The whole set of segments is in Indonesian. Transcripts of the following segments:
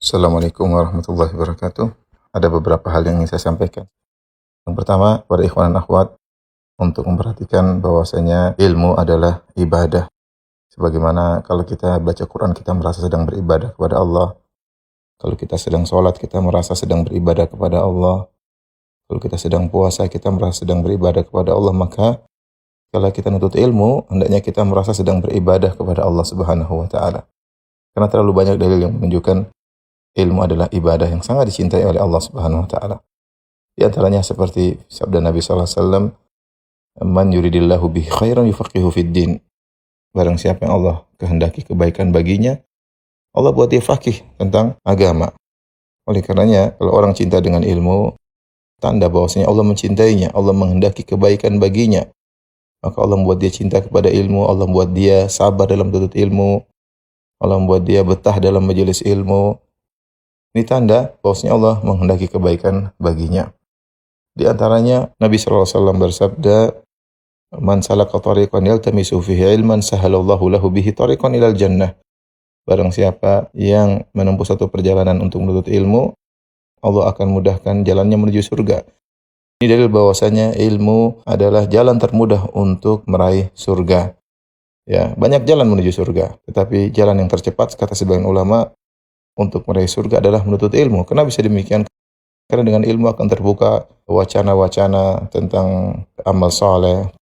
Assalamualaikum warahmatullahi wabarakatuh. Ada beberapa hal yang ingin saya sampaikan. Yang pertama, pada ikhwan dan akhwat, untuk memperhatikan bahwasanya ilmu adalah ibadah. Sebagaimana kalau kita baca Quran, kita merasa sedang beribadah kepada Allah. Kalau kita sedang sholat, kita merasa sedang beribadah kepada Allah. Kalau kita sedang puasa, kita merasa sedang beribadah kepada Allah. Maka kalau kita nuntut ilmu, hendaknya kita merasa sedang beribadah kepada Allah Subhanahu wa taala. Karena terlalu banyak dalil yang menunjukkan ilmu adalah ibadah yang sangat dicintai oleh Allah Subhanahu wa taala. Di antaranya seperti sabda Nabi sallallahu alaihi wasallam, "Man yuridillahu bihi khairan yufaqihu fid din." Barang siapa yang Allah kehendaki kebaikan baginya, Allah buat dia faqih tentang agama. Oleh karenanya, kalau orang cinta dengan ilmu, tanda bahwasanya Allah mencintainya, Allah menghendaki kebaikan baginya. Maka Allah membuat dia cinta kepada ilmu, Allah membuat dia sabar dalam menuntut ilmu, Allah membuat dia betah dalam majelis ilmu. Ini tanda bahwasanya Allah menghendaki kebaikan baginya. Di antaranya Nabi sallallahu alaihi wasallam bersabda, "Man salaka tariqan yaltamisu fihi ilman sahalallahu lahu bihi tariqan ilal jannah." Barang siapa yang menempuh satu perjalanan untuk menuntut ilmu, Allah akan mudahkan jalannya menuju surga. Ini dalil bahwasanya ilmu adalah jalan termudah untuk meraih surga. Ya, banyak jalan menuju surga, tetapi jalan yang tercepat kata sebagian ulama untuk meraih surga adalah menuntut ilmu. Kenapa bisa demikian? Karena dengan ilmu akan terbuka wacana-wacana tentang amal saleh,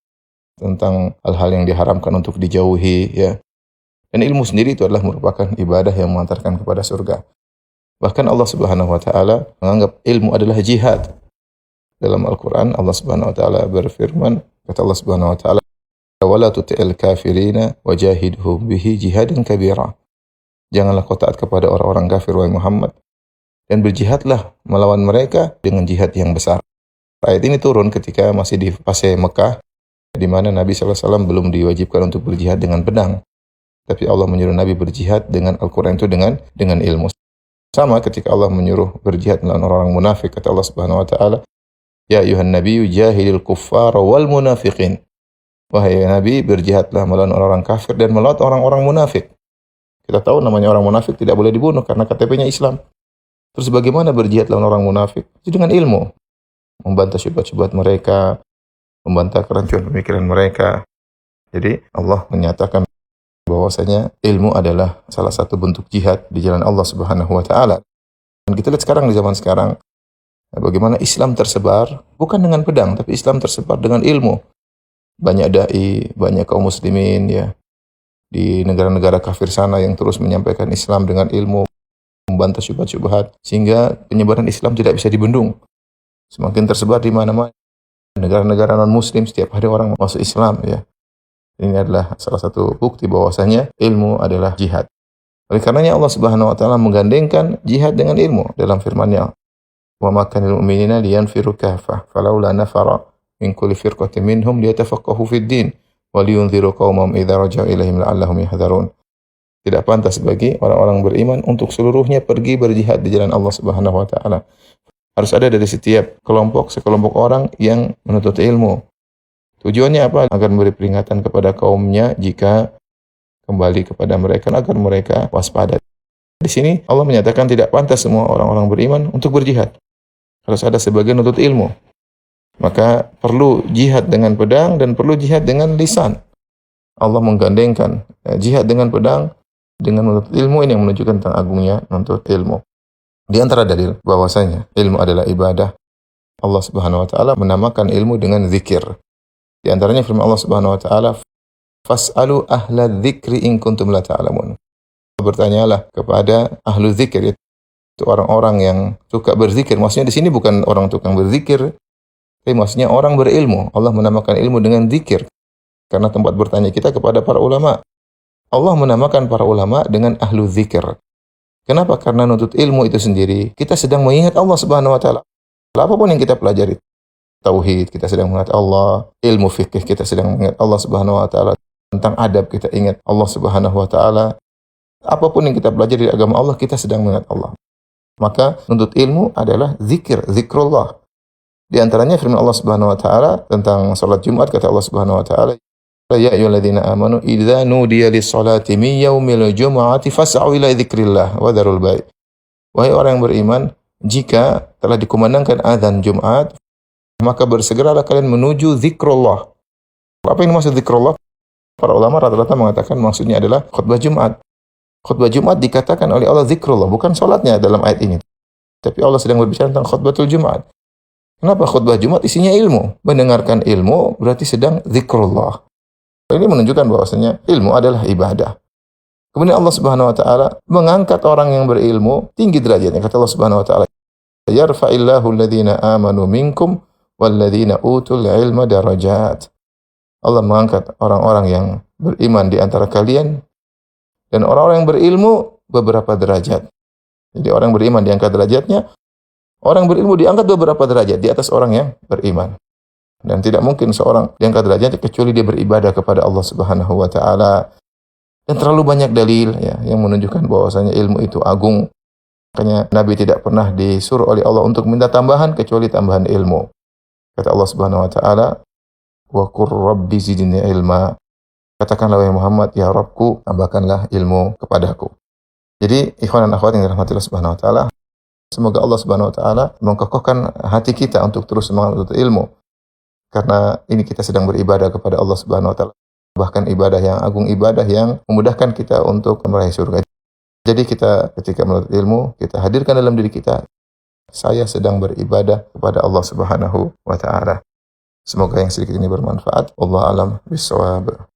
tentang hal-hal yang diharamkan untuk dijauhi, ya. Dan ilmu sendiri itu adalah merupakan ibadah yang mengantarkan kepada surga. Bahkan Allah Subhanahu wa taala menganggap ilmu adalah jihad. Dalam Al-Qur'an Allah Subhanahu wa taala berfirman, kata Allah Subhanahu wa taala, "Wala tuti'il kafirina wajahidhum bihi jihadan kabira." Janganlah kau taat kepada orang-orang kafir, wahai Muhammad, dan berjihadlah melawan mereka dengan jihad yang besar. Ayat ini turun ketika masih di fase Mekah, di mana Nabi sallallahu alaihi wasallam belum diwajibkan untuk berjihad dengan pedang. Tapi Allah menyuruh Nabi berjihad dengan Al-Quran itu dengan ilmu. Sama ketika Allah menyuruh berjihad melawan orang-orang munafik, kata Allah Subhanahu wa taala, "Ya ayuhan nabiyyu jahidil kuffara wal munafiqin." Wahai Nabi, berjihadlah melawan orang-orang kafir dan melawan orang-orang munafik. Kita tahu namanya orang munafik tidak boleh dibunuh karena KTP-nya Islam. Terus bagaimana berjihad lawan orang munafik? Itu dengan ilmu. Membantah syubhat-syubhat mereka, membantah kerancuan pemikiran mereka. Jadi Allah menyatakan bahwasanya ilmu adalah salah satu bentuk jihad di jalan Allah Subhanahu wa taala. Dan kita lihat sekarang di zaman sekarang bagaimana Islam tersebar bukan dengan pedang, tapi Islam tersebar dengan ilmu. Banyak dai, banyak kaum muslimin, ya, di negara-negara kafir sana yang terus menyampaikan Islam dengan ilmu, membantah syubhat-syubhat, sehingga penyebaran Islam tidak bisa dibendung. Semakin tersebar di mana-mana. Negara-negara non-muslim setiap hari orang masuk Islam, ya. Ini adalah salah satu bukti bahwasanya ilmu adalah jihad. Oleh karenanya Allah Subhanahu wa taala menggandengkan jihad dengan ilmu dalam firman-Nya, "Wa ma kana lil mu'minina liyanfiru kaffah, falaula nafara min kulli firqatin minhum liyatafaqahu fid din wa liyunziru qaumahum idza raja'u ilaihim la'allahum yahdharun." Tidak pantas bagi orang-orang beriman untuk seluruhnya pergi berjihad di jalan Allah Subhanahu wa taala. Harus ada dari setiap kelompok, sekelompok orang yang menuntut ilmu. Tujuannya apa? Agar memberi peringatan kepada kaumnya jika kembali kepada mereka, agar mereka waspada. Di sini Allah menyatakan tidak pantas semua orang-orang beriman untuk berjihad. Harus ada sebagian menuntut ilmu. Maka perlu jihad dengan pedang dan perlu jihad dengan lisan. Allah menggandengkan jihad dengan pedang dengan menuntut ilmu, ini yang menunjukkan tentang agungnya menuntut ilmu. Di antara dalil bahwasanya ilmu adalah ibadah, Allah Subhanahu wa taala menamakan ilmu dengan zikir. Di antaranya firman Allah Subhanahu wa taala, "Fas'alu ahla dzikri in kuntum la ta'lamun." Bertanyalah kepada ahlu zikir, itu orang-orang yang suka berzikir. Maksudnya di sini bukan orang tukang berzikir, tapi maksudnya orang berilmu. Allah menamakan ilmu dengan zikir karena tempat bertanya kita kepada para ulama. Allah menamakan para ulama dengan ahlu zikir. Kenapa? Karena nuntut ilmu itu sendiri, kita sedang mengingat Allah Subhanahu wa taala. Apapun yang kita pelajari, tauhid kita sedang mengingat Allah, ilmu fikih kita sedang mengingat Allah Subhanahu wa taala, tentang adab kita ingat Allah Subhanahu wa taala. Apapun yang kita pelajari di agama Allah, kita sedang mengingat Allah. Maka nuntut ilmu adalah zikir, zikrullah. Di antaranya firman Allah Subhanahu wa taala tentang salat Jumat, kata Allah Subhanahu wa taala, "Ya ayyuhalladzina amanu idza nudiya lis-salati min yaumil jumu'ati fas'au ila dzikrillah wa dzarul bai'." Wahai orang yang beriman, jika telah dikumandangkan azan Jumat, maka bersegeralah kalian menuju zikrullah. Apa yang dimaksud zikrullah? Para ulama rata-rata mengatakan maksudnya adalah khutbah Jumat. Khutbah Jumat dikatakan oleh Allah zikrullah, bukan salatnya dalam ayat ini. Tapi Allah sedang berbicara tentang khutbatul Jumat. Kenapa khutbah Jumat isinya ilmu? Mendengarkan ilmu berarti sedang zikrullah. Ini menunjukkan bahwasanya ilmu adalah ibadah. Kemudian Allah Subhanahu wa taala mengangkat orang yang berilmu tinggi derajatnya. Kata Allah Subhanahu wa taala, "Yarfa'illahu alladhina amanu minkum walladzina utul ilma darajat." Allah mengangkat orang-orang yang beriman di antara kalian dan orang-orang yang berilmu beberapa derajat. Jadi orang beriman diangkat derajatnya, orang berilmu diangkat beberapa derajat di atas orang yang beriman. Dan tidak mungkin seorang diangkat derajatnya kecuali dia beribadah kepada Allah Subhanahu wa taala. Dan terlalu banyak dalil ya yang menunjukkan bahwasanya ilmu itu agung. Makanya Nabi tidak pernah disuruh oleh Allah untuk minta tambahan kecuali tambahan ilmu. Kata Allah Subhanahu wa taala, "Wa qur rabbi zidni ilma." Katakanlah wahai Muhammad, ya Rabbku, tambahkanlah ilmu kepadaku. Jadi ikhwan dan akhwat yang dirahmati Allah Subhanahu wa taala, semoga Allah Subhanahu wa taala mengkokohkan hati kita untuk terus semangat menuntut ilmu. Karena ini kita sedang beribadah kepada Allah Subhanahu wa taala. Bahkan ibadah yang agung, ibadah yang memudahkan kita untuk meraih surga. Jadi kita ketika menuntut ilmu, kita hadirkan dalam diri kita, saya sedang beribadah kepada Allah Subhanahu wa taala. Semoga yang sedikit ini bermanfaat. Wallahu a'lam bishawab.